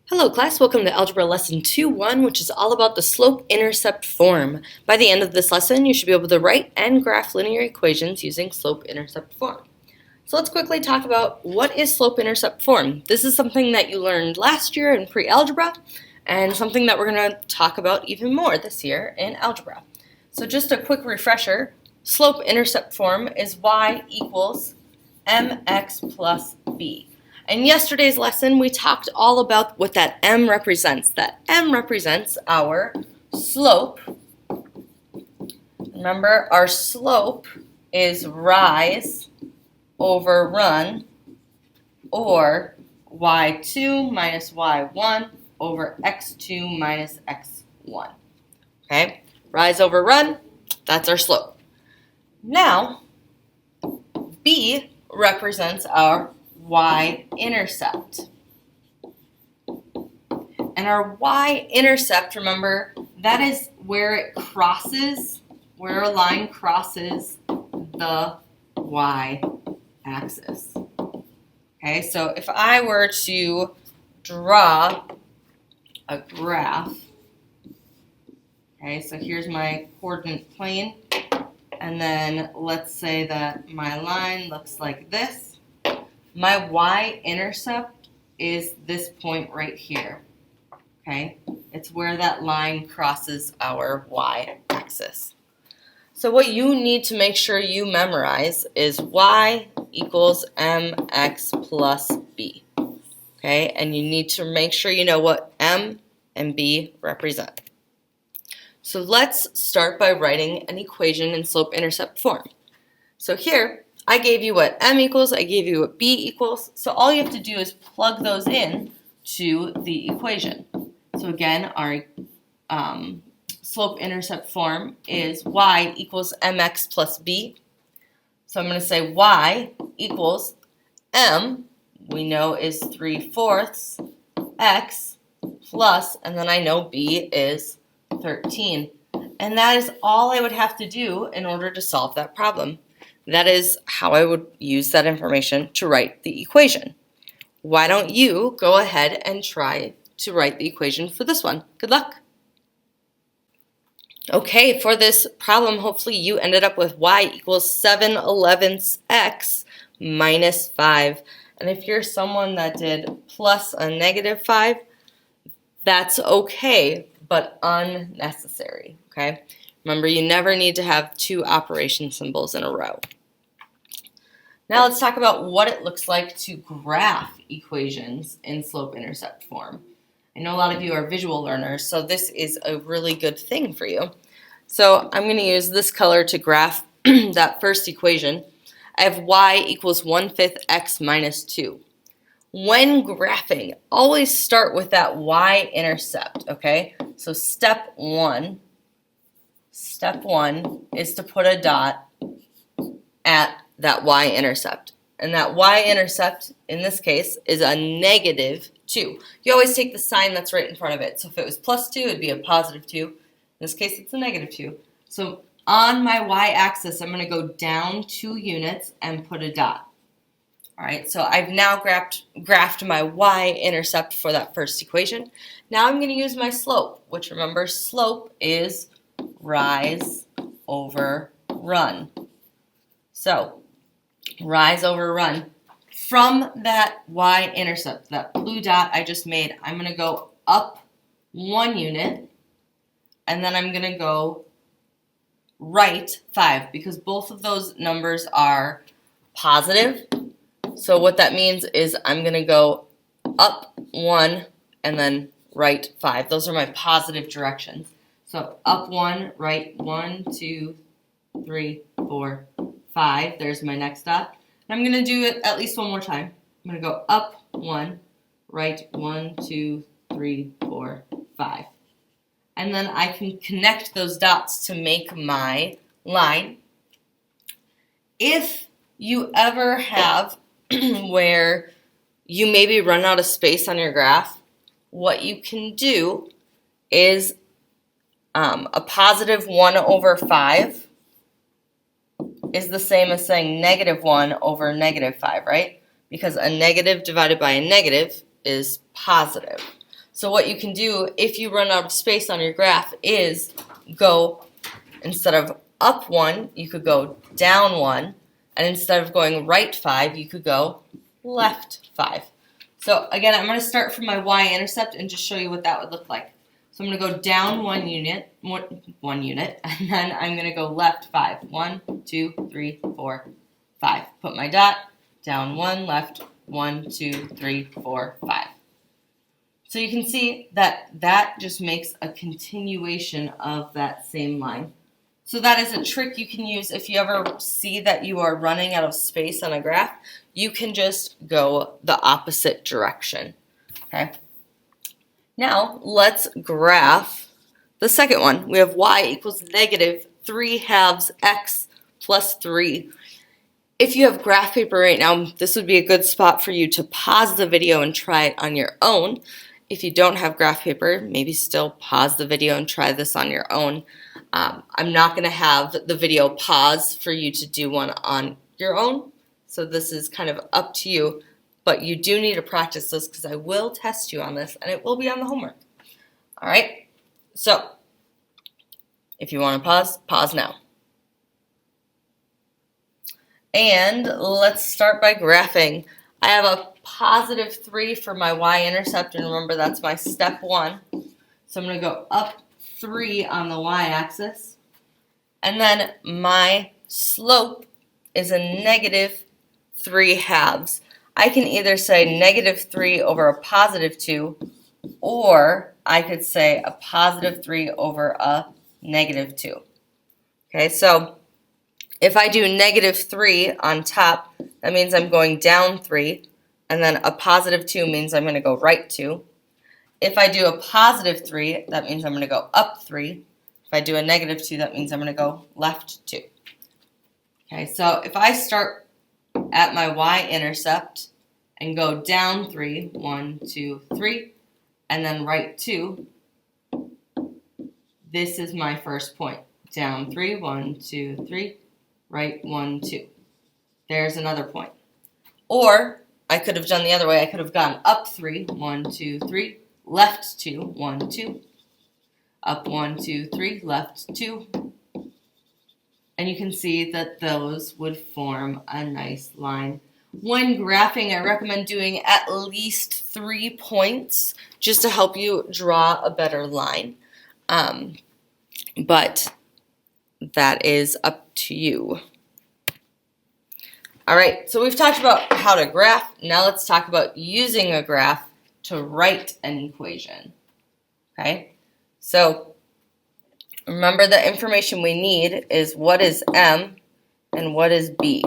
Hello class, welcome to Algebra Lesson 2.1, which is all about the slope-intercept form. By the end of this lesson, you should be able to write and graph linear equations using slope-intercept form. So let's quickly talk about what is slope-intercept form. This is something that you learned last year in pre-algebra, and something that we're going to talk about even more this year in algebra. So just a quick refresher, slope-intercept form is y equals mx plus b. In yesterday's lesson, we talked all about what that m represents. That m represents our slope. Remember, our slope is rise over run, or y2 minus y1 over x2 minus x1. Okay? Rise over run, that's our slope. Now, b represents our y-intercept. And our y-intercept, remember, that is where it crosses, where a line crosses the y-axis. Okay, so if I were to draw a graph, okay, so here's my coordinate plane, and then let's say that my line looks like this. My y-intercept is this point right here, okay? It's where that line crosses our y-axis. So what you need to make sure you memorize is y equals mx plus b, okay? And you need to make sure you know what m and b represent. So let's start by writing an equation in slope-intercept form. So here, I gave you what m equals, I gave you what b equals, so all you have to do is plug those in to the equation. So again, our slope-intercept form is y equals mx plus b. So I'm going to say y equals m, we know is 3/4, x plus, and then I know b is 13. And that is all I would have to do in order to solve that problem. That is how I would use that information to write the equation. Why don't you go ahead and try to write the equation for this one? Good luck. Okay, for this problem, hopefully you ended up with y equals 7/11 x minus 5. And if you're someone that did plus a negative 5, that's okay, but unnecessary, okay? Remember, you never need to have two operation symbols in a row. Now let's talk about what it looks like to graph equations in slope-intercept form. I know a lot of you are visual learners, so this is a really good thing for you. So I'm going to use this color to graph that first equation. I have y equals 1/5 x minus 2. When graphing, always start with that y-intercept, okay? So step one is to put a dot at that y-intercept. And that y-intercept, in this case, is a -2. You always take the sign that's right in front of it. So if it was +2, it would be a +2. In this case, it's a -2. So on my y-axis, I'm going to go down 2 units and put a dot. All right, so I've now graphed my y-intercept for that first equation. Now I'm going to use my slope, which remember, slope is rise over run. So, rise over run. From that y-intercept, that blue dot I just made, I'm going to go up 1 unit, and then I'm going to go right 5, because both of those numbers are positive. So what that means is I'm going to go up 1 and then right 5. Those are my positive directions. So up 1, right 1, 2, 3, 4, 5. There's my next dot. And I'm going to do it at least one more time. I'm going to go up 1, right 1, 2, 3, 4, 5. And then I can connect those dots to make my line. If you ever have where you maybe run out of space on your graph, what you can do is a positive 1/5 is the same as saying -1 over -5, right? Because a negative divided by a negative is positive. So what you can do if you run out of space on your graph is go, instead of up 1, you could go down 1, and instead of going right 5, you could go left 5. So again, I'm going to start from my y-intercept and just show you what that would look like. So I'm going to go down one unit, and then I'm going to go left 5. 1, 2, 3, 4, 5. Put my dot, down 1, left 1, 2, 3, 4, 5. So you can see that that just makes a continuation of that same line. So that is a trick you can use if you ever see that you are running out of space on a graph. You can just go the opposite direction. Okay. Now let's graph the second one. We have y equals negative 3/2 x plus 3. If you have graph paper right now, this would be a good spot for you to pause the video and try it on your own. If you don't have graph paper, maybe still pause the video and try this on your own. I'm not going to have the video pause for you to do one on your own, so this is kind of up to you, but you do need to practice this because I will test you on this and it will be on the homework. All right, so if you want to pause, pause now. And let's start by graphing. I have a positive 3 for my y-intercept, and remember that's my step 1. So I'm going to go up 3 on the y-axis, and then my slope is a negative 3/2. I can either say negative 3 over a positive 2, or I could say a positive 3 over a negative 2. Okay, so if I do negative 3 on top, that means I'm going down 3, and then a positive 2 means I'm going to go right 2. If I do a positive 3, that means I'm going to go up 3. If I do a negative 2, that means I'm going to go left 2. Okay, so if I start at my y-intercept and go down 3, 1, 2, 3, and then right 2, this is my first point. Down 3, 1, 2, 3, right 1, 2. There's another point. Or I could have done the other way. I could have gone up 3, 1, 2, 3, left 2, 1, 2, up 1, 2, 3, left 2. And you can see that those would form a nice line. When graphing, I recommend doing at least 3 points just to help you draw a better line. But that is up to you. All right, so we've talked about how to graph. Now let's talk about using a graph to write an equation. Okay, so remember the information we need is what is m and what is b.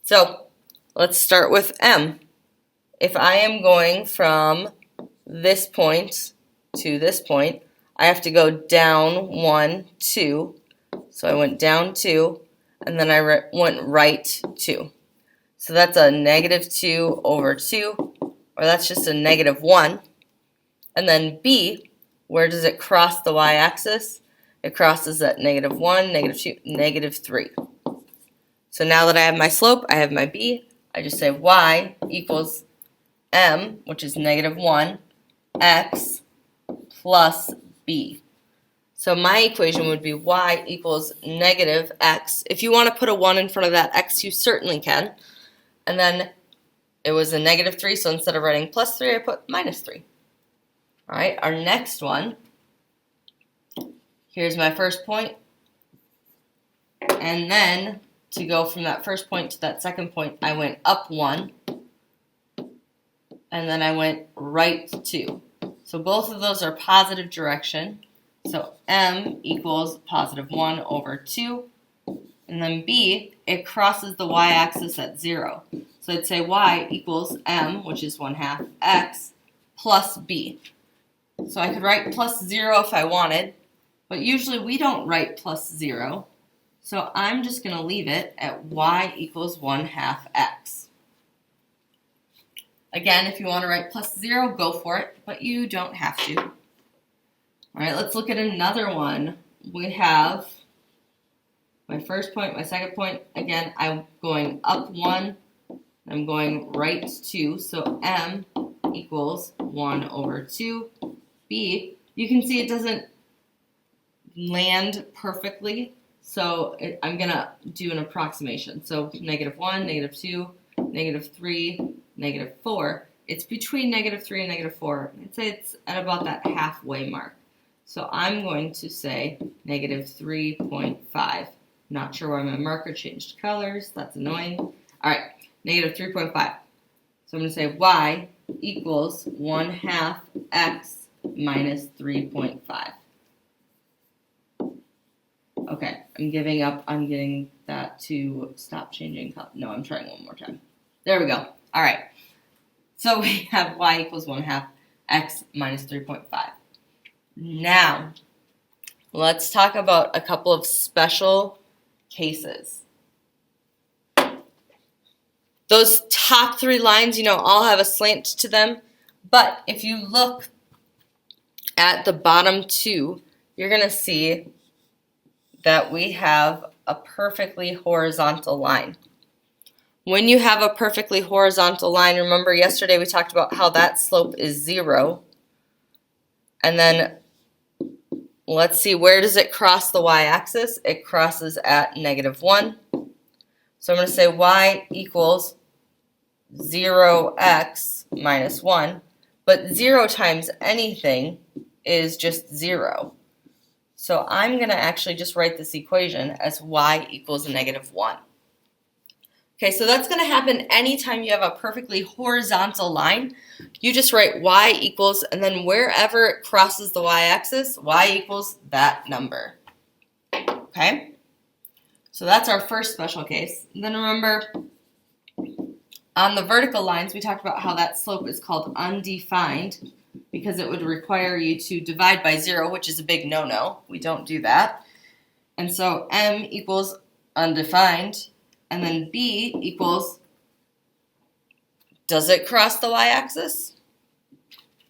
So let's start with m. If I am going from this point to this point, I have to go down 1, 2. So I went down 2, and then I went right 2. So that's a negative 2 over 2, or that's just a negative 1. And then b, where does it cross the y-axis? It crosses at negative 1, negative 2, negative 3. So now that I have my slope, I have my b, I just say y equals m, which is negative 1, x plus b. So my equation would be y equals negative x. If you want to put a 1 in front of that x, you certainly can. And then it was a negative 3, so instead of writing plus 3, I put minus 3. All right, our next one, here's my first point. And then to go from that first point to that second point, I went up 1, and then I went right 2. So both of those are positive direction. So m equals positive 1 over 2. And then b, it crosses the y-axis at 0. So I'd say y equals m, which is 1/2, x plus b. So I could write plus 0 if I wanted, but usually we don't write plus 0. So I'm just going to leave it at y equals 1/2 x. Again, if you want to write plus 0, go for it, but you don't have to. All right, let's look at another one. We have my first point, my second point. Again, I'm going up 1, I'm going right 2, so m equals 1 over 2. B, you can see it doesn't land perfectly, so I'm going to do an approximation. So negative 1, negative 2, negative 3, negative 4. It's between negative 3 and negative 4. I'd say it's at about that halfway mark. So I'm going to say negative 3.5. Not sure why my marker changed colors. That's annoying. All right, negative 3.5. So I'm going to say y equals 1/2 x minus 3.5. Okay, I'm giving up. I'm getting that to stop changing color. No, I'm trying one more time. There we go. All right. So we have y equals 1/2 x minus 3.5. Now, let's talk about a couple of special cases. Those top 3 lines, all have a slant to them. But if you look at the bottom 2, you're going to see that we have a perfectly horizontal line. When you have a perfectly horizontal line, remember yesterday we talked about how that slope is 0. And then let's see, where does it cross the y-axis? It crosses at negative 1. So I'm going to say y equals 0x minus 1. But 0 times anything is just 0. So I'm going to actually just write this equation as y equals negative 1. Okay, so that's going to happen anytime you have a perfectly horizontal line. You just write y equals, and then wherever it crosses the y-axis, y equals that number. Okay? So that's our first special case. And then remember, on the vertical lines, we talked about how that slope is called undefined because it would require you to divide by 0, which is a big no-no. We don't do that. And so m equals undefined. And then b equals, does it cross the y-axis?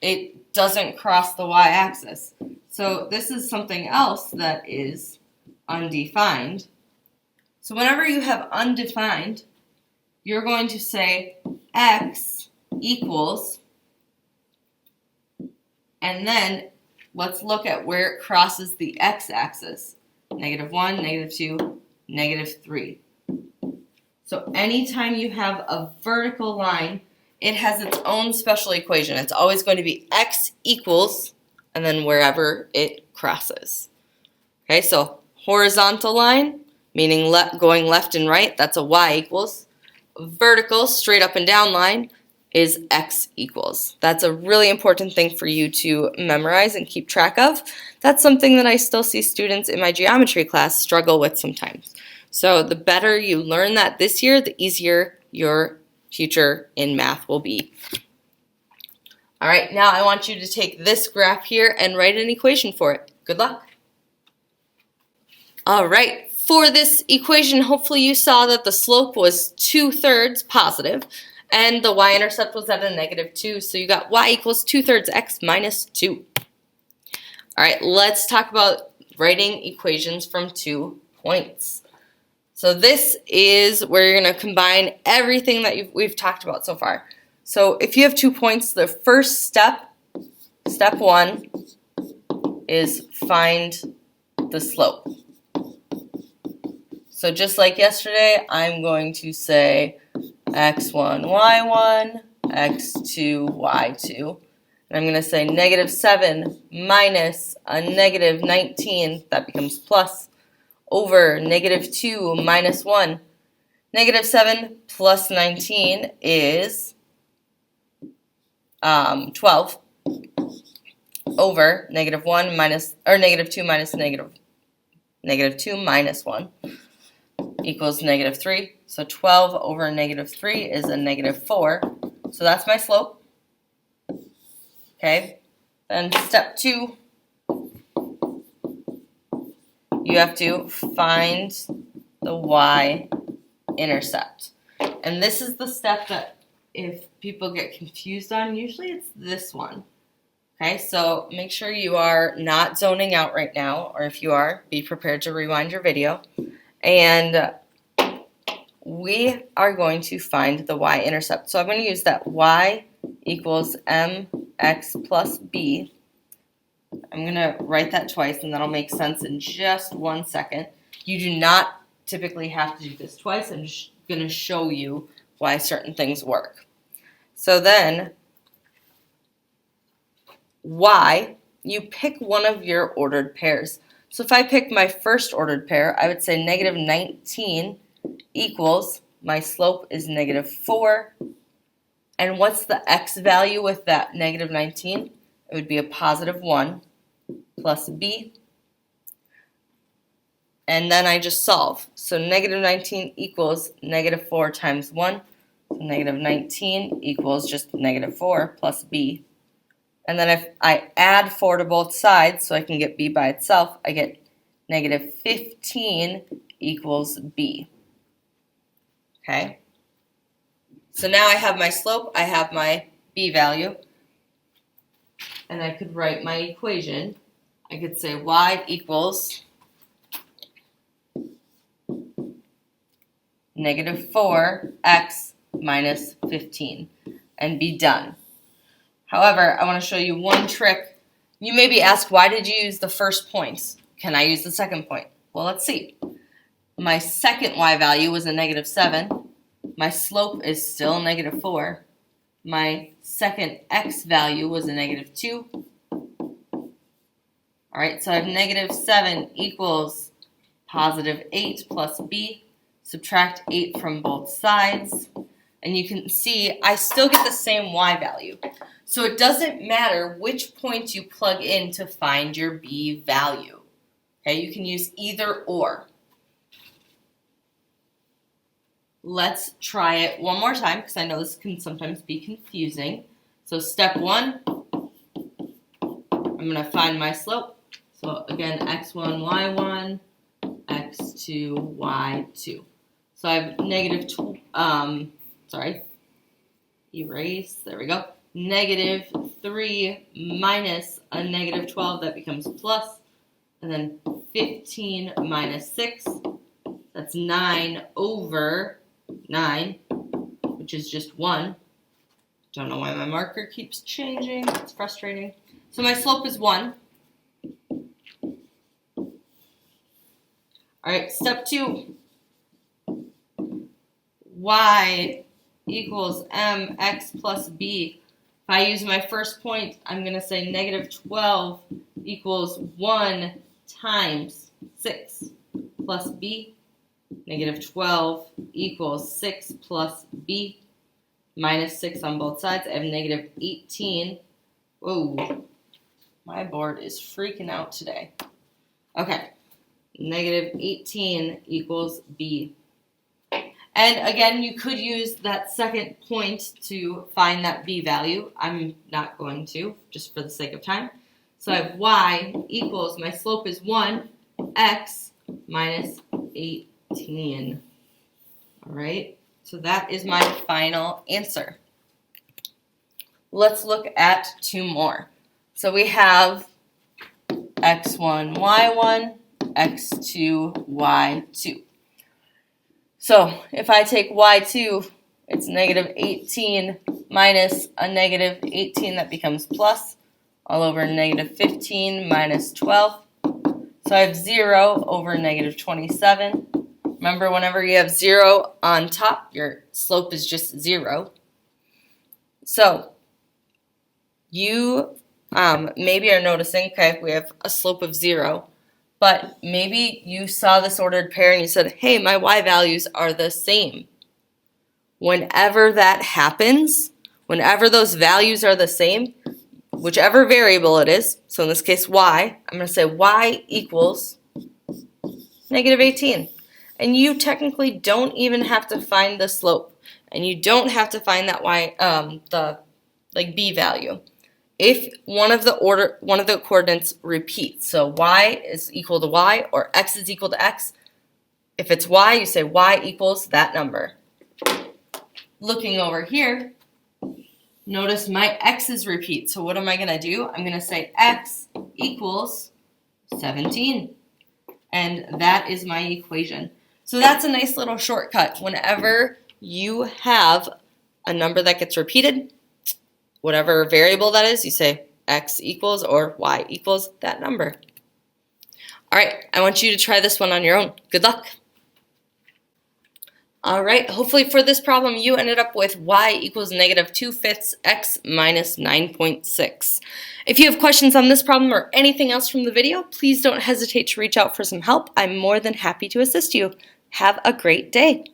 It doesn't cross the y-axis. So this is something else that is undefined. So whenever you have undefined, you're going to say x equals, and then let's look at where it crosses the x-axis. Negative 1, negative 2, negative 3. So anytime you have a vertical line, it has its own special equation. It's always going to be x equals, and then wherever it crosses. Okay, so horizontal line, meaning going left and right, that's a y equals. Vertical, straight up and down line is x equals. That's a really important thing for you to memorize and keep track of. That's something that I still see students in my geometry class struggle with sometimes. So the better you learn that this year, the easier your future in math will be. All right, now I want you to take this graph here and write an equation for it. Good luck. All right, for this equation, hopefully you saw that the slope was 2/3 positive and the y-intercept was at a negative 2. So you got y equals 2/3 x minus 2. All right, let's talk about writing equations from 2 points. So this is where you're going to combine everything that we've talked about so far. So if you have 2 points, the first step 1, is find the slope. So just like yesterday, I'm going to say x1, y1, x2, y2. And I'm going to say negative 7 minus a negative 19, that becomes plus, over negative 2 minus 1. Negative 7 plus 19 is 12 over negative 1 minus, or negative 2 minus negative 2 minus 1 equals negative 3. So 12 over negative 3 is a negative 4. So that's my slope. Okay. Then step 2, you have to find the y-intercept. And this is the step that if people get confused on, usually it's this one. Okay, so make sure you are not zoning out right now, or if you are, be prepared to rewind your video. And we are going to find the y-intercept. So I'm going to use that y equals mx plus b. I'm going to write that twice, and that'll make sense in just 1 second. You do not typically have to do this twice. I'm just going to show you why certain things work. So then, y, you pick one of your ordered pairs. So if I pick my first ordered pair, I would say negative 19 equals, my slope is negative 4. And what's the x value with that negative 19? It would be a positive 1 plus b. And then I just solve. So negative 19 equals negative 4 times 1. So negative 19 equals just negative 4 plus b. And then if I add 4 to both sides so I can get b by itself, I get negative 15 equals b. Okay? So now I have my slope, I have my b value, and I could write my equation. I could say y equals negative 4x minus 15, and be done. However, I want to show you one trick. You may be asked, why did you use the first points? Can I use the second point? Well, let's see. My second y value was a negative 7. My slope is still negative 4. My second x value was a negative 2. All right, so I have negative 7 equals positive 8 plus b. Subtract 8 from both sides. And you can see I still get the same y value. So it doesn't matter which point you plug in to find your b value. Okay, you can use either or. Let's try it one more time because I know this can sometimes be confusing. So step 1, I'm going to find my slope. So again, x1, y1, x2, y2. So I have negative, erase, there we go. Negative 3 minus a negative 12, that becomes plus. And then 15 minus 6, that's 9 over 9, which is just 1. Don't know why my marker keeps changing. It's frustrating. So my slope is 1. All right, step 2. Y equals mx plus b. If I use my first point, I'm going to say negative 12 equals 1 times 6 plus b. Negative 12 equals 6 plus b. Minus 6 on both sides. I have negative 18. Whoa, my board is freaking out today. Okay, negative 18 equals b. And again, you could use that second point to find that b value. I'm not going to, just for the sake of time. So I have y equals, my slope is 1, x minus 18. All right, so that is my final answer. Let's look at 2 more. So we have x1, y1, x2, y2. So if I take y2, it's negative 18 minus a negative 18, that becomes plus, all over negative 15 minus 12. So I have 0 over negative 27. Remember, whenever you have 0 on top, your slope is just 0. So you maybe are noticing, okay, we have a slope of 0. But maybe you saw this ordered pair and you said, hey, my y values are the same. Whenever that happens, whenever those values are the same, whichever variable it is, so in this case y, I'm going to say y equals negative 18. And you technically don't even have to find the slope. And you don't have to find that y, b value. If one of the coordinates repeats, so y is equal to y or x is equal to x, if it's y, you say y equals that number. Looking over here, notice my x's repeat. So what am I going to do? I'm going to say x equals 17. And that is my equation. So that's a nice little shortcut. Whenever you have a number that gets repeated, whatever variable that is, you say x equals or y equals that number. All right, I want you to try this one on your own. Good luck. All right, hopefully for this problem, you ended up with y equals negative 2/5 x minus 9.6. If you have questions on this problem or anything else from the video, please don't hesitate to reach out for some help. I'm more than happy to assist you. Have a great day.